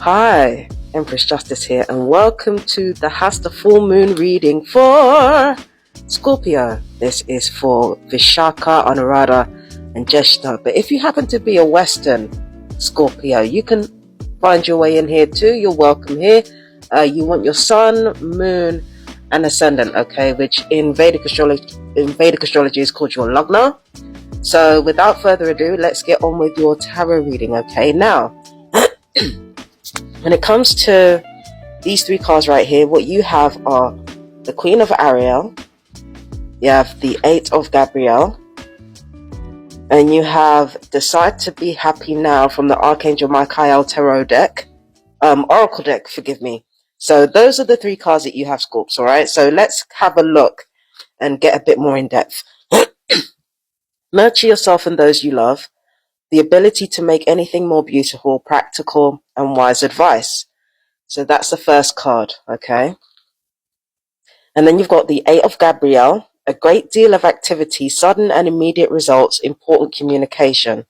Hi, Empress Justice here, and welcome to the Hasta full moon reading for Scorpio. This is for Vishaka, Anuradha, and Jeshta. But if you happen to be a Western Scorpio, you can find your way in here too. You're welcome here. You want your sun, moon, and ascendant, okay, which in Vedic astrology is called your Lagna. So without further ado, let's get on with your tarot reading, okay? Now, when it comes to these three cards right here, what you have are the Queen of Ariel, you have the Eight of Gabriel, and you have Decide to Be Happy Now from the Archangel Michael Tarot deck, Oracle deck, forgive me. So those are the three cards that you have, Scorps, alright? So let's have a look and get a bit more in depth. Nurture yourself and those you love. The ability to make anything more beautiful, practical, and wise advice. So that's the first card, okay? And then you've got the Eight of Gabriel, a great deal of activity, sudden and immediate results, important communication.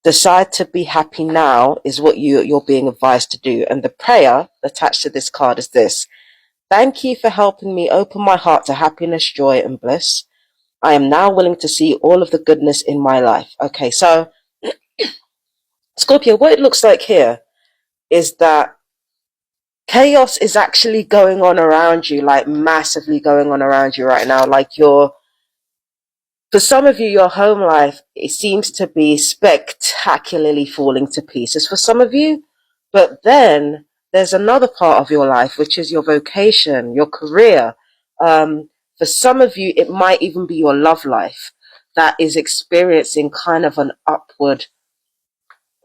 Decide to be happy now is what you're being advised to do. And the prayer attached to this card is this. Thank you for helping me open my heart to happiness, joy, and bliss. I am now willing to see all of the goodness in my life. Okay, so Scorpio, what it looks like here is that chaos is actually going on around you, like massively going on around you right now. Like for some of you, your home life, it seems to be spectacularly falling to pieces for some of you. But then there's another part of your life, which is your vocation, your career. For some of you, it might even be your love life that is experiencing kind of an upward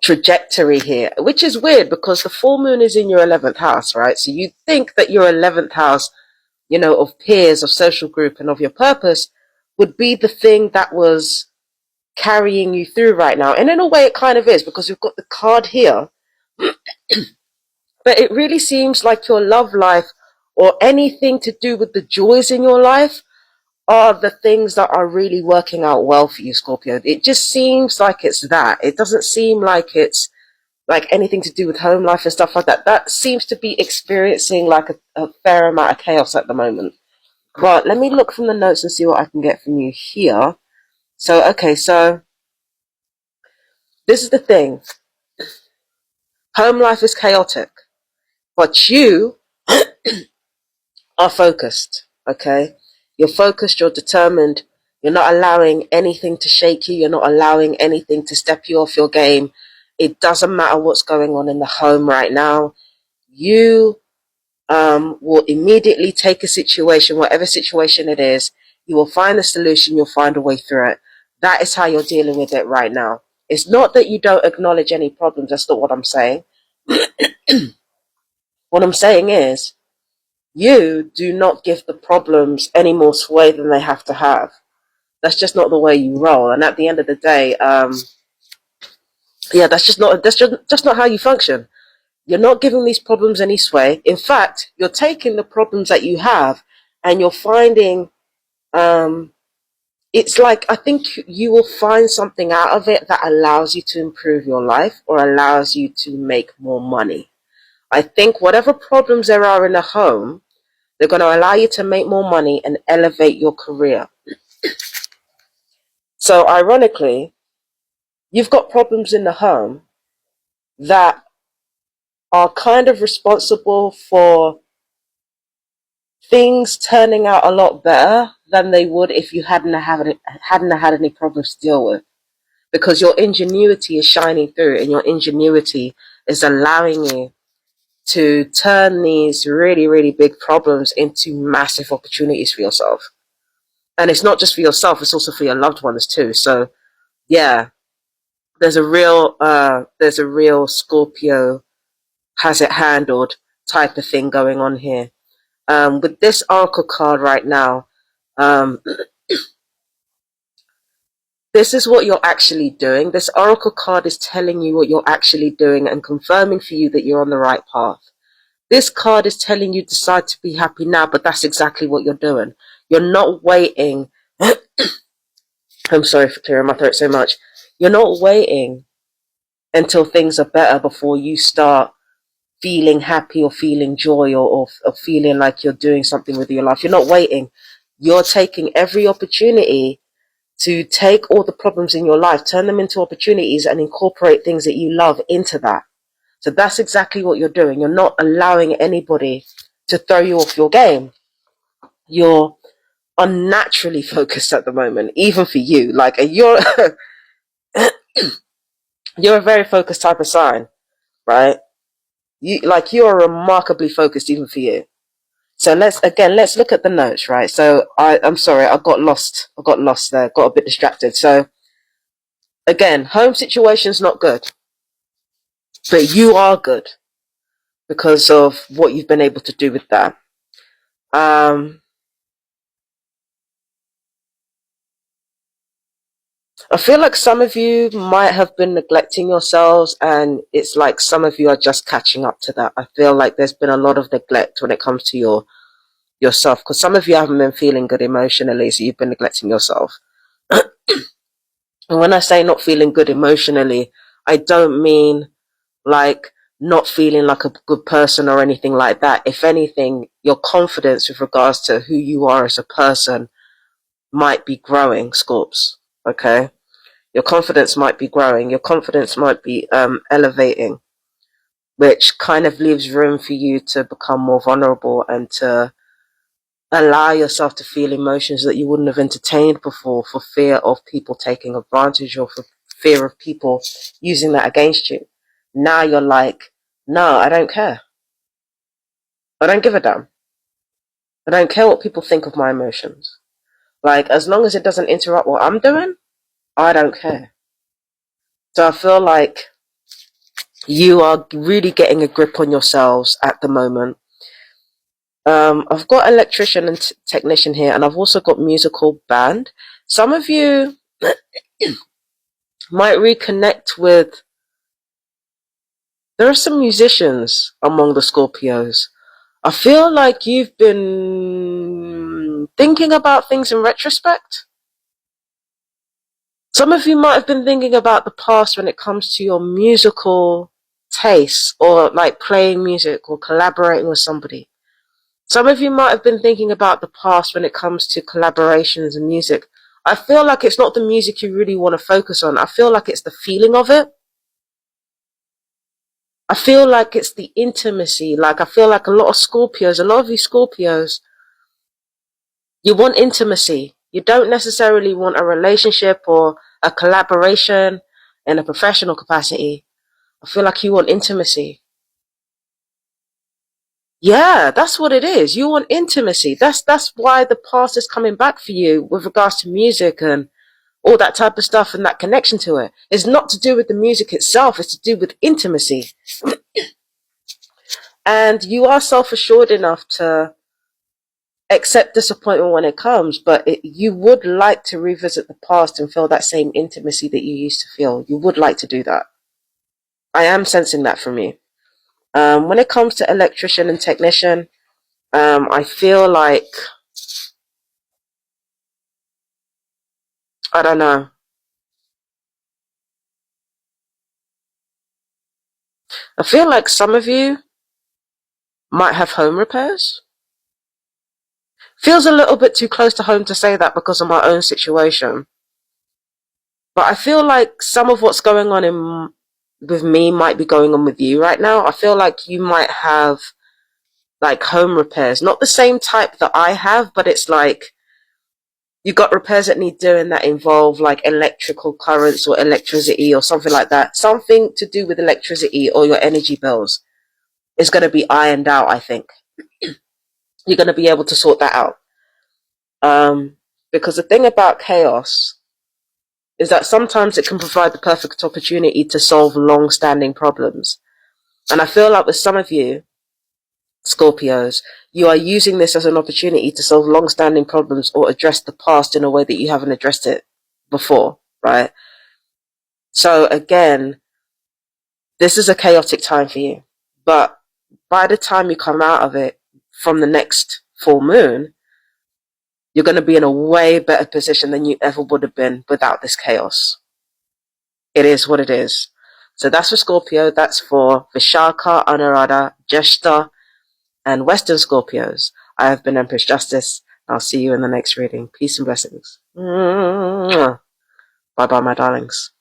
trajectory here, which is weird because the full moon is in your 11th house, right? So you think that your 11th house, of peers, of social group, and of your purpose would be the thing that was carrying you through right now. And in a way it kind of is, because we've got the card here. But it really seems like your love life or anything to do with the joys in your life are the things that are really working out well for you, Scorpio. It just seems like it's that. It doesn't seem like it's like anything to do with home life and stuff like that. That seems to be experiencing like a fair amount of chaos at the moment. But let me look from the notes and see what I can get from you here. So, okay, so this is the thing. Home life is chaotic, but you are focused, okay? You're focused, you're determined. You're not allowing anything to shake you. You're not allowing anything to step you off your game. It doesn't matter what's going on in the home right now. You will immediately take a situation, whatever situation it is. You will find a solution. You'll find a way through it. That is how you're dealing with it right now. It's not that you don't acknowledge any problems. That's not what I'm saying. What I'm saying is, you do not give the problems any more sway than they have to have. That's just not the way you roll. And at the end of the day, that's just not how you function. You're not giving these problems any sway. In fact, you're taking the problems that you have and you're finding, it's like, I think you will find something out of it that allows you to improve your life or allows you to make more money. I think whatever problems there are in the home, they're going to allow you to make more money and elevate your career. So ironically, you've got problems in the home that are kind of responsible for things turning out a lot better than they would if you hadn't had any problems to deal with. Because your ingenuity is shining through and your ingenuity is allowing you to turn these really, really big problems into massive opportunities for yourself. And it's not just for yourself, it's also for your loved ones too. So yeah, there's a real Scorpio has it handled type of thing going on here. With this Oracle card right now, this is what you're actually doing. This Oracle card is telling you what you're actually doing and confirming for you that you're on the right path. This card is telling you decide to be happy now, but that's exactly what you're doing. You're not waiting. I'm sorry for clearing my throat so much. You're not waiting until things are better before you start feeling happy or feeling joy or feeling like you're doing something with your life. You're not waiting. You're taking every opportunity to take all the problems in your life, turn them into opportunities and incorporate things that you love into that. So that's exactly what you're doing. You're not allowing anybody to throw you off your game. You're unnaturally focused at the moment, even for you. Like you're you're a very focused type of sign, right? You're remarkably focused even for you. So let's look at the notes, right? So I'm sorry, I got lost there, got a bit distracted. So again, home situation's not good, but you are good because of what you've been able to do with that. I feel like some of you might have been neglecting yourselves, and it's like some of you are just catching up to that. I feel like there's been a lot of neglect when it comes to yourself, because some of you haven't been feeling good emotionally, so you've been neglecting yourself. And when I say not feeling good emotionally, I don't mean like not feeling like a good person or anything like that. If anything, your confidence with regards to who you are as a person might be growing, Scorps. Okay? Your confidence might be growing. Your confidence might be elevating, which kind of leaves room for you to become more vulnerable and to allow yourself to feel emotions that you wouldn't have entertained before for fear of people taking advantage or for fear of people using that against you. Now you're like, no, I don't care. I don't give a damn. I don't care what people think of my emotions. Like, as long as it doesn't interrupt what I'm doing, I don't care. So I feel like you are really getting a grip on yourselves at the moment. I've got electrician and technician here, and I've also got musical band. Some of you might reconnect with, there are some musicians among the Scorpios. I feel like you've been thinking about things in retrospect. Some of you might have been thinking about the past when it comes to your musical tastes, or like playing music or collaborating with somebody. Some of you might have been thinking about the past when it comes to collaborations and music. I feel like it's not the music you really want to focus on. I feel like it's the feeling of it. I feel like it's the intimacy. Like I feel like a lot of you Scorpios, you want intimacy. You don't necessarily want a relationship or a collaboration in a professional capacity. I feel like you want intimacy. Yeah, that's what it is. You want intimacy. That's why the past is coming back for you with regards to music and all that type of stuff and that connection to it. It's not to do with the music itself. It's to do with intimacy. And you are self-assured enough to accept disappointment when it comes, but you would like to revisit the past and feel that same intimacy that you used to feel. You would like to do that. I am sensing that from you. When it comes to electrician and technician, I feel like, I don't know. I feel like some of you might have home repairs. Feels a little bit too close to home to say that because of my own situation. But I feel like some of what's going on with me might be going on with you right now. I feel like you might have like home repairs. Not the same type that I have, but it's like you got repairs that need doing that involve like electrical currents or electricity or something like that. Something to do with electricity or your energy bills is going to be ironed out, I think. You're going to be able to sort that out. Because the thing about chaos is that sometimes it can provide the perfect opportunity to solve long-standing problems. And I feel like with some of you, Scorpios, you are using this as an opportunity to solve long-standing problems or address the past in a way that you haven't addressed it before, right? So again, this is a chaotic time for you. But by the time you come out of it from the next full moon, you're going to be in a way better position than you ever would have been without this chaos. It is what it is. So that's for Scorpio. That's for Vishaka, Anuradha, Jeshta, and Western Scorpios. I have been Empress Justice. I'll see you in the next reading. Peace and blessings. Bye bye, my darlings.